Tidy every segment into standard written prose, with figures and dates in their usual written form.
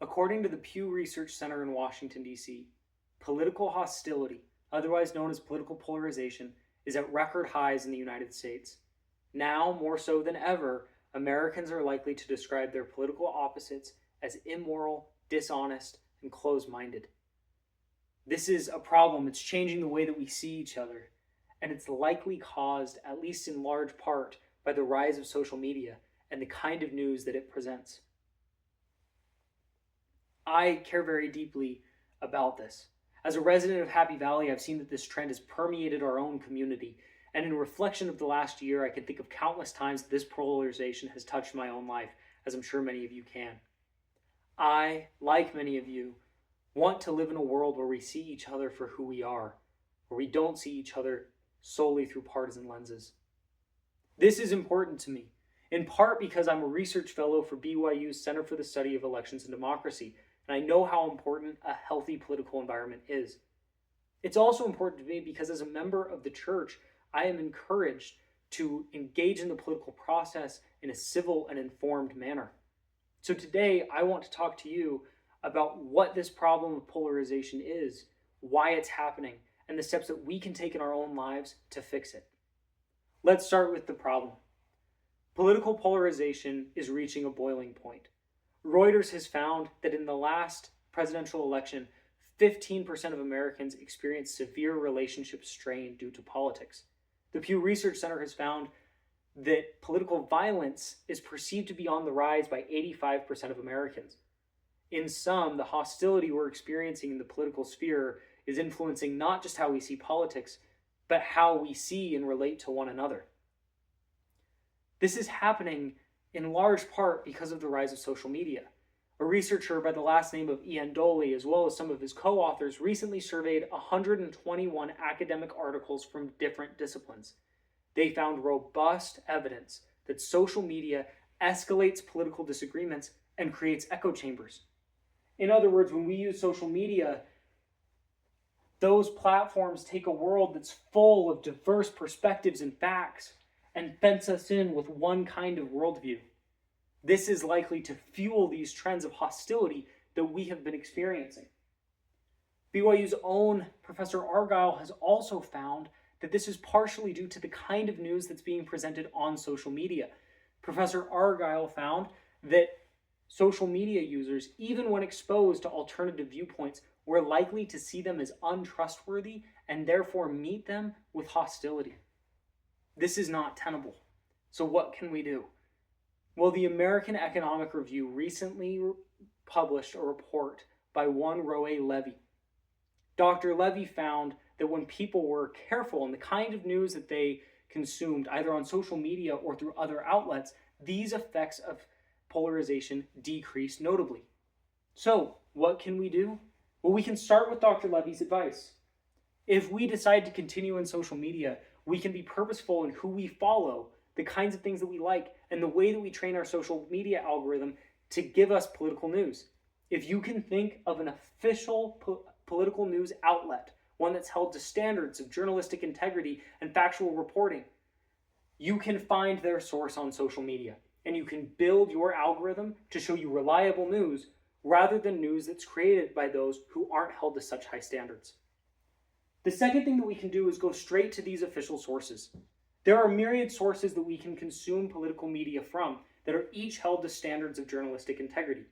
According to the Pew Research Center in Washington, D.C., political hostility, otherwise known as political polarization, is at record highs in the United States. Now, more so than ever, Americans are likely to describe their political opposites as immoral, dishonest, and closed-minded. This is a problem. It's changing the way that we see each other, and it's likely caused, at least in large part, by the rise of social media and the kind of news that it presents. I care very deeply about this. As a resident of Happy Valley, I've seen that this trend has permeated our own community, and in reflection of the last year, I can think of countless times that this polarization has touched my own life, as I'm sure many of you can. I, like many of you, want to live in a world where we see each other for who we are, where we don't see each other solely through partisan lenses. This is important to me, in part because I'm a research fellow for BYU's Center for the Study of Elections and Democracy, and I know how important a healthy political environment is. It's also important to me because as a member of the church, I am encouraged to engage in the political process in a civil and informed manner. So today, I want to talk to you about what this problem of polarization is, why it's happening, and the steps that we can take in our own lives to fix it. Let's start with the problem. Political polarization is reaching a boiling point. Reuters has found that in the last presidential election, 15% of Americans experienced severe relationship strain due to politics. The Pew Research Center has found that political violence is perceived to be on the rise by 85% of Americans. In sum, the hostility we're experiencing in the political sphere is influencing not just how we see politics, but how we see and relate to one another. This is happening in large part because of the rise of social media. A researcher by the last name of Ian Doley, as well as some of his co-authors, recently surveyed 121 academic articles from different disciplines. They found robust evidence that social media escalates political disagreements and creates echo chambers. In other words, when we use social media, those platforms take a world that's full of diverse perspectives and facts and fence us in with one kind of worldview. This is likely to fuel these trends of hostility that we have been experiencing. BYU's own Professor Argyle has also found that this is partially due to the kind of news that's being presented on social media. Professor Argyle found that social media users, even when exposed to alternative viewpoints, were likely to see them as untrustworthy and therefore meet them with hostility. This is not tenable. So what can we do? Well, the American Economic Review recently published a report by one Roe Levy. Dr. Levy found that when people were careful in the kind of news that they consumed, either on social media or through other outlets, these effects of polarization decreased notably. So, what can we do? Well, we can start with Dr. Levy's advice. If we decide to continue in social media, we can be purposeful in who we follow, the kinds of things that we like, and the way that we train our social media algorithm to give us political news. If you can think of an official political news outlet, one that's held to standards of journalistic integrity and factual reporting, you can find their source on social media, and you can build your algorithm to show you reliable news rather than news that's created by those who aren't held to such high standards. The second thing that we can do is go straight to these official sources. There are myriad sources that we can consume political media from that are each held to standards of journalistic integrity.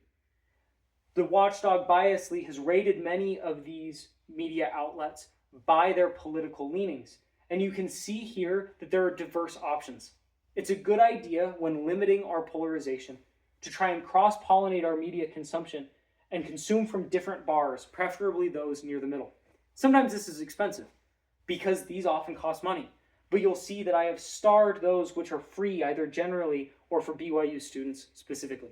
The watchdog Biasly has rated many of these media outlets by their political leanings, and you can see here that there are diverse options. It's a good idea when limiting our polarization to try and cross-pollinate our media consumption and consume from different bars, preferably those near the middle. Sometimes this is expensive because these often cost money, but you'll see that I have starred those which are free either generally or for BYU students specifically.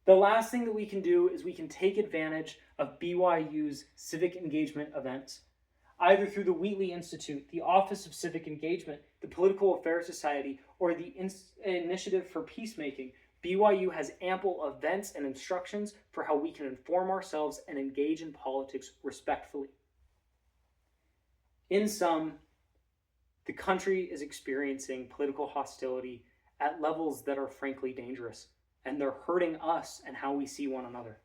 The last thing that we can do is we can take advantage of BYU's civic engagement events, either through the Wheatley Institute, the Office of Civic Engagement, the Political Affairs Society, or the Initiative for Peacemaking. BYU has ample events and instructions for how we can inform ourselves and engage in politics respectfully. In sum, the country is experiencing political hostility at levels that are frankly dangerous, and they're hurting us and how we see one another.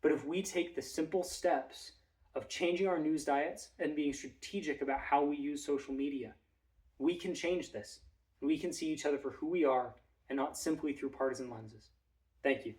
But if we take the simple steps of changing our news diets and being strategic about how we use social media, we can change this. We can see each other for who we are and not simply through partisan lenses. Thank you.